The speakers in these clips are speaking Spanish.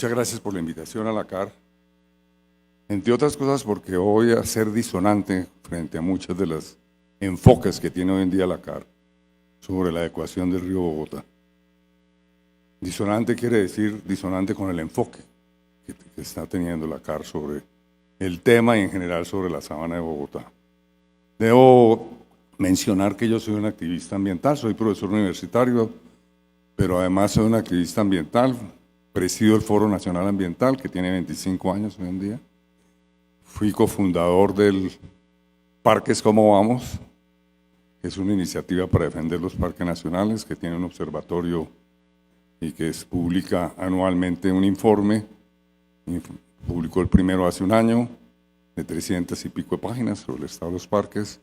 Muchas gracias por la invitación a la CAR, entre otras cosas porque voy a ser disonante frente a muchos de los enfoques que tiene hoy en día la CAR sobre la adecuación del río Bogotá. Disonante quiere decir disonante con el enfoque que está teniendo la CAR sobre el tema y en general sobre la sabana de Bogotá. Debo mencionar que yo soy un activista ambiental, soy profesor universitario, pero además soy un activista ambiental. Presido el Foro Nacional Ambiental, que tiene 25 años hoy en día. Fui cofundador del Parques Como Vamos, que es una iniciativa para defender los parques nacionales, que tiene un observatorio y que publica anualmente un informe. Publicó el primero hace un año, de 300 y pico de páginas sobre el estado de los parques.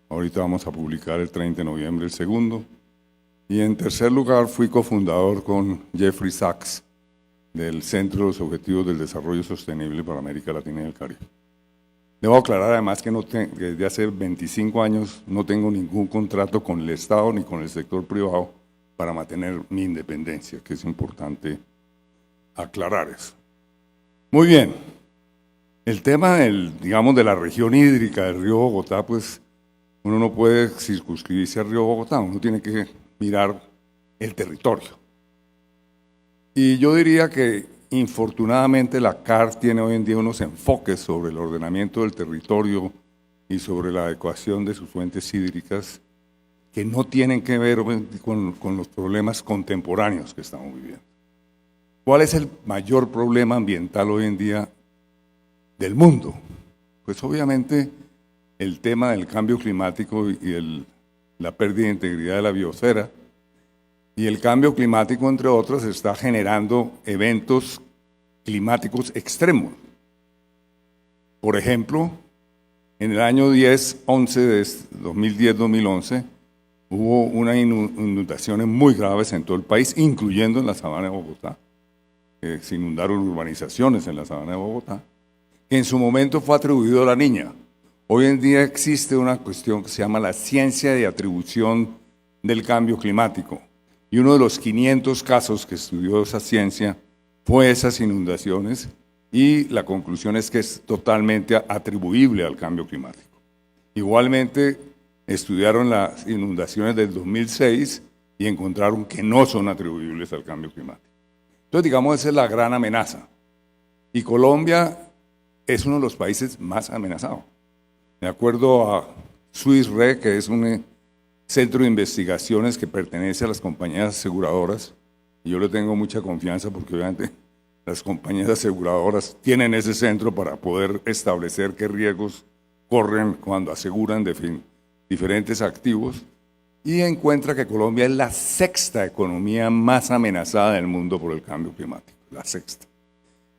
Ahorita vamos a publicar el 30 de noviembre el segundo. Y en tercer lugar, fui cofundador con Jeffrey Sachs, del Centro de los Objetivos del Desarrollo Sostenible para América Latina y el Caribe. Debo aclarar además que desde hace 25 años no tengo ningún contrato con el Estado ni con el sector privado para mantener mi independencia, que es importante aclarar eso. Muy bien, el tema de la región hídrica del río Bogotá, pues uno no puede circunscribirse al río Bogotá, uno tiene que mirar el territorio. Y yo diría que infortunadamente la CAR tiene hoy en día unos enfoques sobre el ordenamiento del territorio y sobre la adecuación de sus fuentes hídricas que no tienen que ver con los problemas contemporáneos que estamos viviendo. ¿Cuál es el mayor problema ambiental hoy en día del mundo? Pues obviamente el tema del cambio climático y la pérdida de integridad de la biosfera. Y el cambio climático, entre otros, está generando eventos climáticos extremos. Por ejemplo, en el año 2010-2011, hubo unas inundaciones muy graves en todo el país, incluyendo en la sabana de Bogotá. Se inundaron urbanizaciones en la sabana de Bogotá, que en su momento fue atribuido a la Niña. Hoy en día existe una cuestión que se llama la ciencia de atribución del cambio climático. Y uno de los 500 casos que estudió esa ciencia fue esas inundaciones y la conclusión es que es totalmente atribuible al cambio climático. Igualmente estudiaron las inundaciones del 2006 y encontraron que no son atribuibles al cambio climático. Entonces, digamos, esa es la gran amenaza. Y Colombia es uno de los países más amenazados. De acuerdo a Swiss Re, que es un centro de investigaciones que pertenece a las compañías aseguradoras, y yo le tengo mucha confianza porque obviamente las compañías aseguradoras tienen ese centro para poder establecer qué riesgos corren cuando aseguran diferentes activos, y encuentra que Colombia es la sexta economía más amenazada del mundo por el cambio climático, la sexta.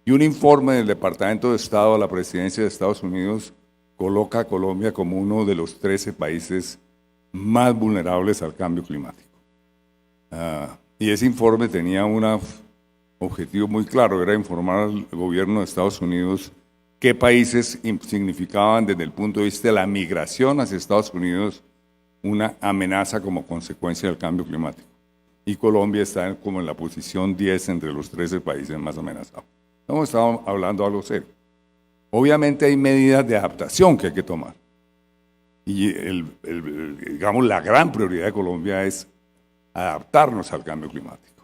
Y un informe del Departamento de Estado a la Presidencia de Estados Unidos coloca a Colombia como uno de los 13 países más vulnerables al cambio climático. Y ese informe tenía un objetivo muy claro, era informar al gobierno de Estados Unidos qué países significaban desde el punto de vista de la migración hacia Estados Unidos una amenaza como consecuencia del cambio climático. Y Colombia está como en la posición 10 entre los 13 países más amenazados. Estamos hablando de algo serio. Obviamente hay medidas de adaptación que hay que tomar. Y digamos, la gran prioridad de Colombia es adaptarnos al cambio climático,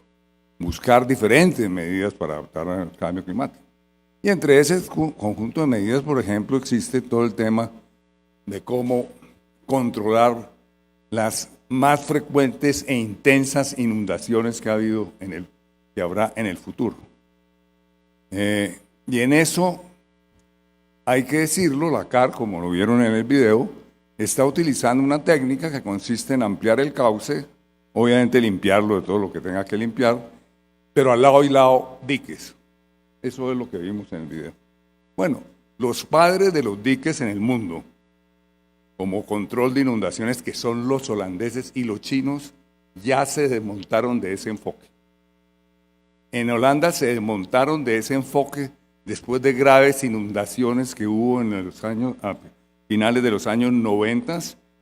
buscar diferentes medidas para adaptar al cambio climático. Y entre ese conjunto de medidas, por ejemplo, existe todo el tema de cómo controlar las más frecuentes e intensas inundaciones que ha habido que habrá en el futuro. Y en eso, hay que decirlo, la CAR, como lo vieron en el video, está utilizando una técnica que consiste en ampliar el cauce, obviamente limpiarlo de todo lo que tenga que limpiar, pero al lado y lado diques. Eso es lo que vimos en el video. Bueno, los padres de los diques en el mundo, como control de inundaciones, que son los holandeses y los chinos, ya se desmontaron de ese enfoque. En Holanda se desmontaron de ese enfoque después de graves inundaciones que hubo en los años finales de los años 90,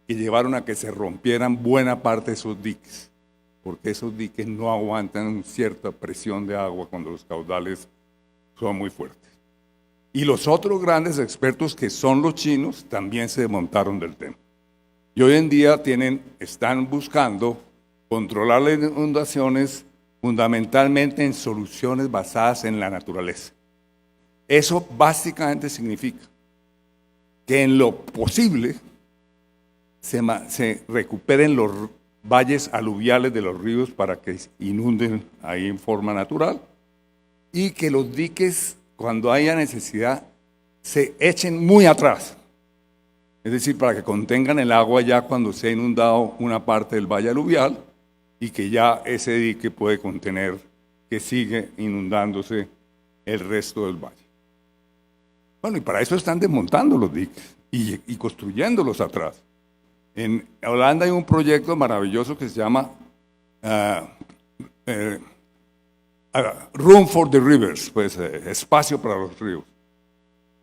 que llevaron a que se rompieran buena parte de esos diques, porque esos diques no aguantan cierta presión de agua cuando los caudales son muy fuertes. Y los otros grandes expertos, que son los chinos, también se desmontaron del tema. Y hoy en día están buscando controlar las inundaciones fundamentalmente en soluciones basadas en la naturaleza. Eso básicamente significa que en lo posible se recuperen los valles aluviales de los ríos para que inunden ahí en forma natural, y que los diques, cuando haya necesidad, se echen muy atrás. Es decir, para que contengan el agua ya cuando se ha inundado una parte del valle aluvial, y que ya ese dique puede contener que sigue inundándose el resto del valle. Bueno, y para eso están desmontando los diques y construyéndolos atrás. En Holanda hay un proyecto maravilloso que se llama Room for the Rivers, pues espacio para los ríos,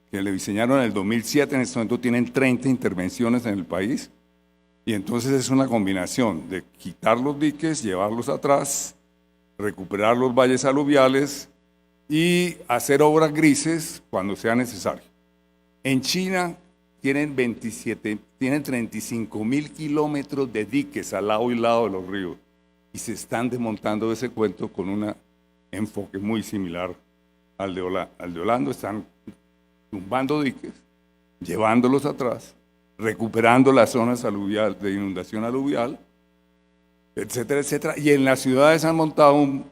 que le diseñaron en el 2007. En este momento tienen 30 intervenciones en el país, y entonces es una combinación de quitar los diques, llevarlos atrás, recuperar los valles aluviales y hacer obras grises cuando sea necesario. En China tienen 35.000 kilómetros de diques al lado y lado de los ríos, y se están desmontando ese cuento con un enfoque muy similar al de Holanda. Están tumbando diques, llevándolos atrás, recuperando las zonas aluviales de inundación aluvial, etcétera, etcétera. Y en las ciudades han montado han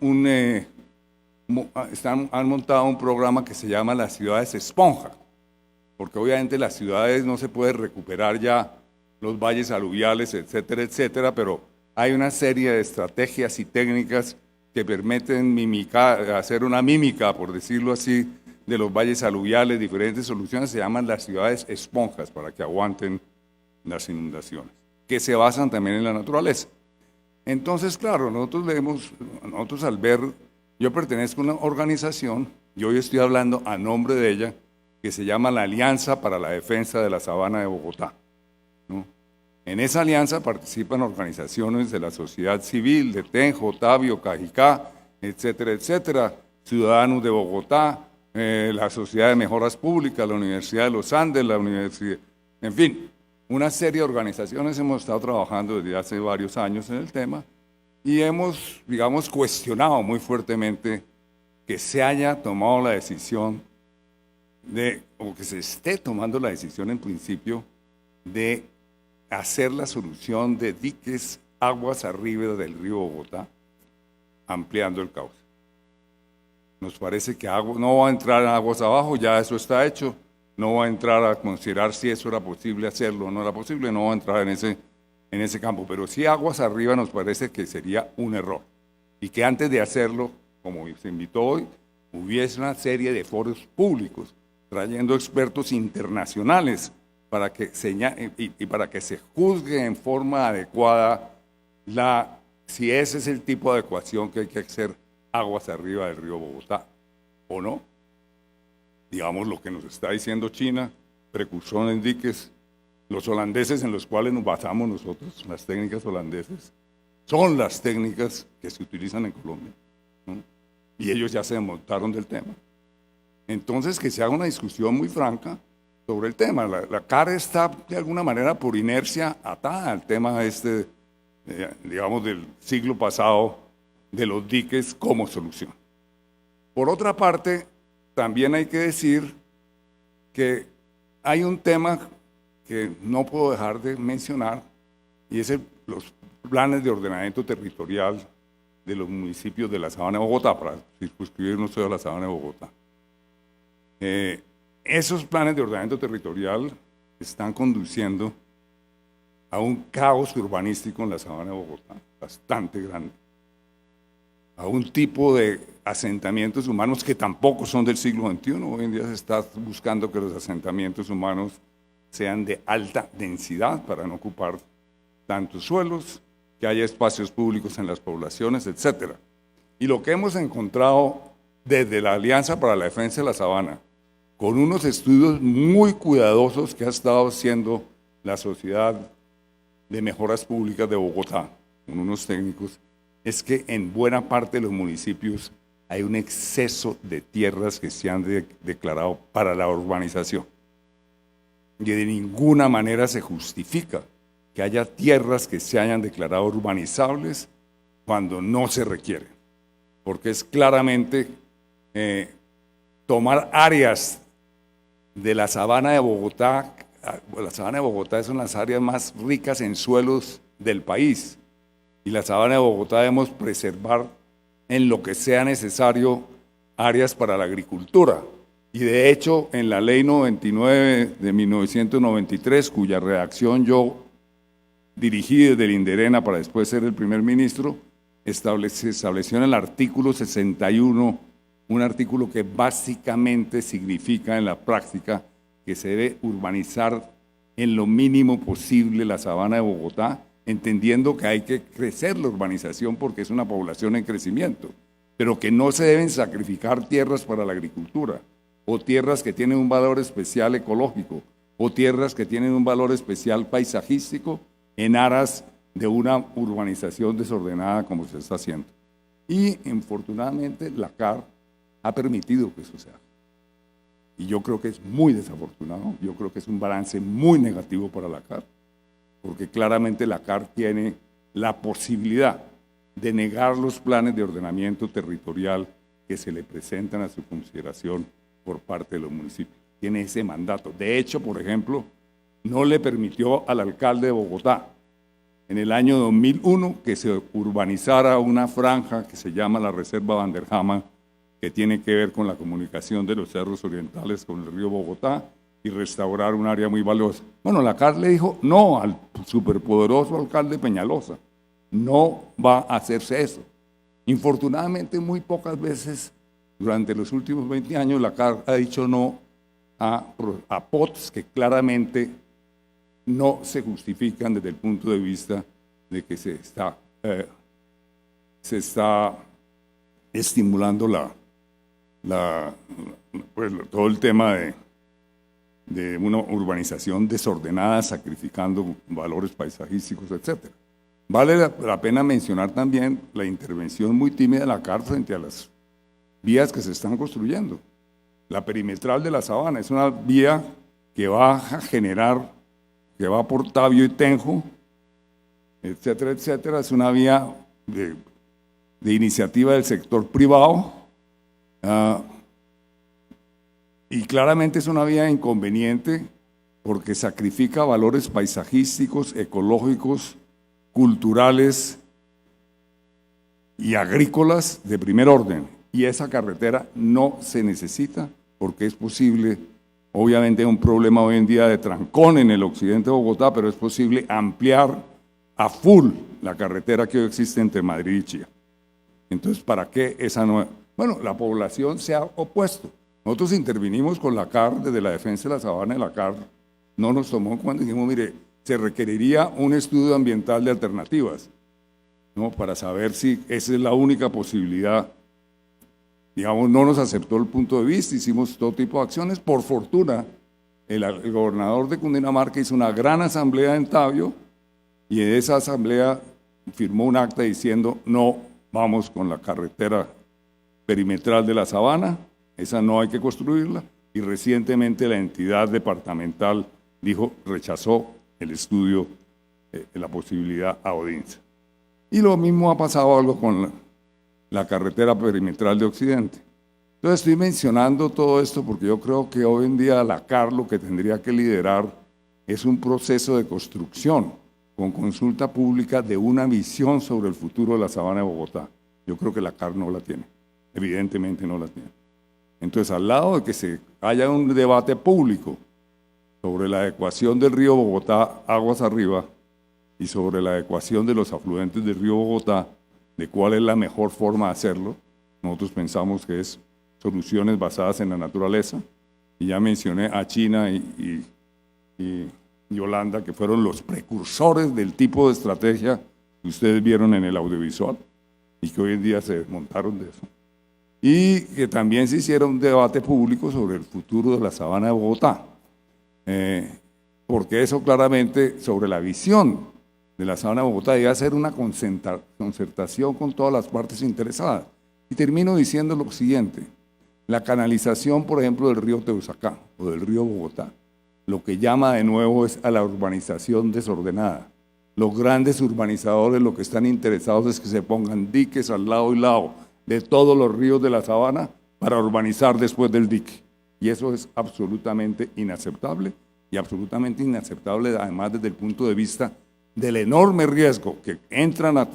montado un programa que se llama las ciudades esponja, porque obviamente las ciudades no se puede recuperar ya los valles aluviales, etcétera, etcétera, pero hay una serie de estrategias y técnicas que permiten hacer una mímica, por decirlo así, de los valles aluviales. Diferentes soluciones se llaman las ciudades esponjas, para que aguanten las inundaciones, que se basan también en la naturaleza. Entonces, claro, nosotros al ver, yo pertenezco a una organización, y hoy estoy hablando a nombre de ella, que se llama la Alianza para la Defensa de la Sabana de Bogotá, ¿no? En esa alianza participan organizaciones de la sociedad civil, de Tenjo, Tabio, Cajicá, etcétera, etcétera, ciudadanos de Bogotá, la Sociedad de Mejoras Públicas, la Universidad de los Andes, la Universidad, en fin, una serie de organizaciones. Hemos estado trabajando desde hace varios años en el tema, y hemos, digamos, cuestionado muy fuertemente que se haya tomado la decisión o que se esté tomando la decisión en principio de hacer la solución de diques aguas arriba del río Bogotá, ampliando el cauce. Nos parece que no va a entrar aguas abajo, ya eso está hecho. No va a entrar a considerar si eso era posible hacerlo o no era posible, no va a entrar en ese campo. Pero sí, aguas arriba nos parece que sería un error, y que antes de hacerlo, como se invitó hoy, hubiese una serie de foros públicos trayendo expertos internacionales para que para que se juzgue en forma adecuada si ese es el tipo de adecuación que hay que hacer aguas arriba del río Bogotá o no. Digamos, lo que nos está diciendo China, precursor en diques, los holandeses en los cuales nos basamos nosotros, las técnicas holandesas, son las técnicas que se utilizan en Colombia, ¿no? Y ellos ya se desmontaron del tema. Entonces, que se haga una discusión muy franca sobre el tema. La CAR está de alguna manera por inercia atada al tema digamos, del siglo pasado, de los diques como solución. Por otra parte, también hay que decir que hay un tema que no puedo dejar de mencionar, y es los planes de ordenamiento territorial de los municipios de la Sabana de Bogotá, para circunscribirnos solo a la Sabana de Bogotá. Esos planes de ordenamiento territorial están conduciendo a un caos urbanístico en la Sabana de Bogotá, bastante grande, a un tipo de asentamientos humanos que tampoco son del siglo XXI. Hoy en día se está buscando que los asentamientos humanos sean de alta densidad para no ocupar tantos suelos, que haya espacios públicos en las poblaciones, etc. Y lo que hemos encontrado desde la Alianza para la Defensa de la Sabana, con unos estudios muy cuidadosos que ha estado haciendo la Sociedad de Mejoras Públicas de Bogotá, con unos técnicos, es que en buena parte de los municipios hay un exceso de tierras que se han declarado para la urbanización. Y de ninguna manera se justifica que haya tierras que se hayan declarado urbanizables cuando no se requieren, porque es claramente tomar áreas de la sabana de Bogotá. La sabana de Bogotá es una de las áreas más ricas en suelos del país, y la sabana de Bogotá debemos preservar en lo que sea necesario áreas para la agricultura. Y de hecho, en la Ley 99 de 1993, cuya redacción yo dirigí desde el INDERENA para después ser el primer ministro, se estableció en el artículo 61, un artículo que básicamente significa en la práctica que se debe urbanizar en lo mínimo posible la sabana de Bogotá, entendiendo que hay que crecer la urbanización porque es una población en crecimiento, pero que no se deben sacrificar tierras para la agricultura, o tierras que tienen un valor especial ecológico, o tierras que tienen un valor especial paisajístico en aras de una urbanización desordenada como se está haciendo. Y infortunadamente la CAR ha permitido que eso sea. Y yo creo que es muy desafortunado, yo creo que es un balance muy negativo para la CAR, porque claramente la CAR tiene la posibilidad de negar los planes de ordenamiento territorial que se le presentan a su consideración por parte de los municipios. Tiene ese mandato. De hecho, por ejemplo, no le permitió al alcalde de Bogotá en el año 2001 que se urbanizara una franja que se llama la Reserva Banderjama, que tiene que ver con la comunicación de los cerros orientales con el río Bogotá y restaurar un área muy valiosa. Bueno, la CAR le dijo no al superpoderoso alcalde Peñalosa, no va a hacerse eso. Infortunadamente, muy pocas veces durante los últimos 20 años la CAR ha dicho no a POTs que claramente no se justifican desde el punto de vista de que se está estimulando todo el tema de una urbanización desordenada, sacrificando valores paisajísticos, etc. Vale la pena mencionar también la intervención muy tímida de la CAR frente a las vías que se están construyendo. La perimetral de la sabana es una vía que va a generar, que va por Tabio y Tenjo, etcétera, etcétera. Es una vía de iniciativa del sector privado, y claramente es una vía inconveniente porque sacrifica valores paisajísticos, ecológicos, culturales y agrícolas de primer orden. Y esa carretera no se necesita porque es posible, obviamente hay un problema hoy en día de trancón en el occidente de Bogotá, pero es posible ampliar a full la carretera que hoy existe entre Madrid y Chía. Entonces, ¿para qué esa nueva? Bueno, la población se ha opuesto. Nosotros intervinimos con la CAR desde la defensa de la sabana, de la CAR no nos tomó cuando dijimos, mire, se requeriría un estudio ambiental de alternativas, ¿no? Para saber si esa es la única posibilidad. Digamos, no nos aceptó el punto de vista, hicimos todo tipo de acciones. Por fortuna, el gobernador de Cundinamarca hizo una gran asamblea en Tabio y en esa asamblea firmó un acta diciendo no vamos con la carretera perimetral de la sabana, esa no hay que construirla, y recientemente la entidad departamental rechazó el estudio, la posibilidad a Odinsa. Y lo mismo ha pasado algo con la carretera perimetral de Occidente. Entonces estoy mencionando todo esto porque yo creo que hoy en día la CAR lo que tendría que liderar es un proceso de construcción con consulta pública de una visión sobre el futuro de la sabana de Bogotá. Yo creo que la CAR no la tiene, evidentemente no la tiene. Entonces, al lado de que se haya un debate público sobre la adecuación del río Bogotá aguas arriba y sobre la adecuación de los afluentes del río Bogotá, de cuál es la mejor forma de hacerlo, nosotros pensamos que es soluciones basadas en la naturaleza, y ya mencioné a China y Holanda, que fueron los precursores del tipo de estrategia que ustedes vieron en el audiovisual y que hoy en día se desmontaron de eso. Y que también se hiciera un debate público sobre el futuro de la sabana de Bogotá, porque eso claramente sobre la visión de la sabana de Bogotá debe ser una concertación con todas las partes interesadas. Y termino diciendo lo siguiente: la canalización, por ejemplo, del río Teusaca o del río Bogotá, lo que llama de nuevo es a la urbanización desordenada. Los grandes urbanizadores lo que están interesados es que se pongan diques al lado y lado de todos los ríos de la sabana para urbanizar después del dique. Y eso es absolutamente inaceptable, y absolutamente inaceptable además desde el punto de vista del enorme riesgo que entran a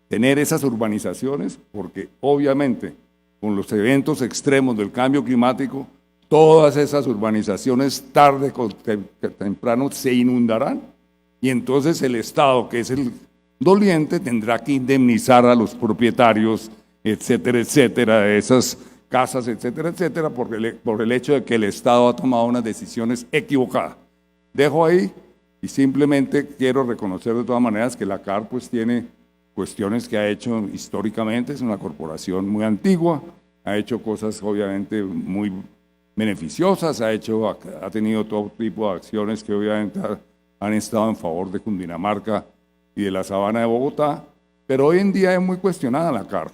tener esas urbanizaciones, porque obviamente con los eventos extremos del cambio climático, todas esas urbanizaciones tarde o temprano se inundarán, y entonces el Estado, que es el doliente, tendrá que indemnizar a los propietarios, etcétera, etcétera, de esas casas, etcétera, etcétera, por el hecho de que el Estado ha tomado unas decisiones equivocadas. Dejo ahí y simplemente quiero reconocer de todas maneras que la CAR pues tiene cuestiones que ha hecho históricamente, es una corporación muy antigua, ha hecho cosas obviamente muy beneficiosas, ha tenido todo tipo de acciones que obviamente han estado en favor de Cundinamarca y de la sabana de Bogotá, pero hoy en día es muy cuestionada la CAR.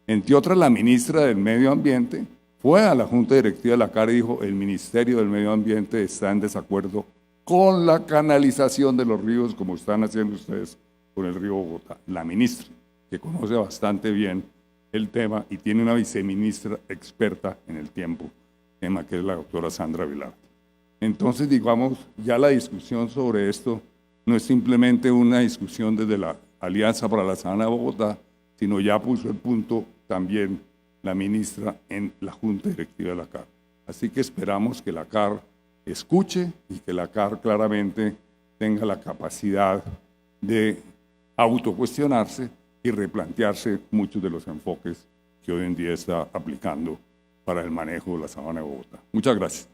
Entre otras, la ministra del Medio Ambiente fue a la Junta Directiva de la CAR y dijo: el Ministerio del Medio Ambiente está en desacuerdo con la canalización de los ríos como están haciendo ustedes con el río Bogotá. La ministra, que conoce bastante bien el tema y tiene una viceministra experta en el tema que es la doctora Sandra Vilar. Entonces, digamos, ya la discusión sobre esto no es simplemente una discusión desde la Alianza para la Sabana de Bogotá, sino ya puso el punto también la ministra en la Junta Directiva de la CAR. Así que esperamos que la CAR escuche y que la CAR claramente tenga la capacidad de autocuestionarse y replantearse muchos de los enfoques que hoy en día está aplicando para el manejo de la sabana de Bogotá. Muchas gracias.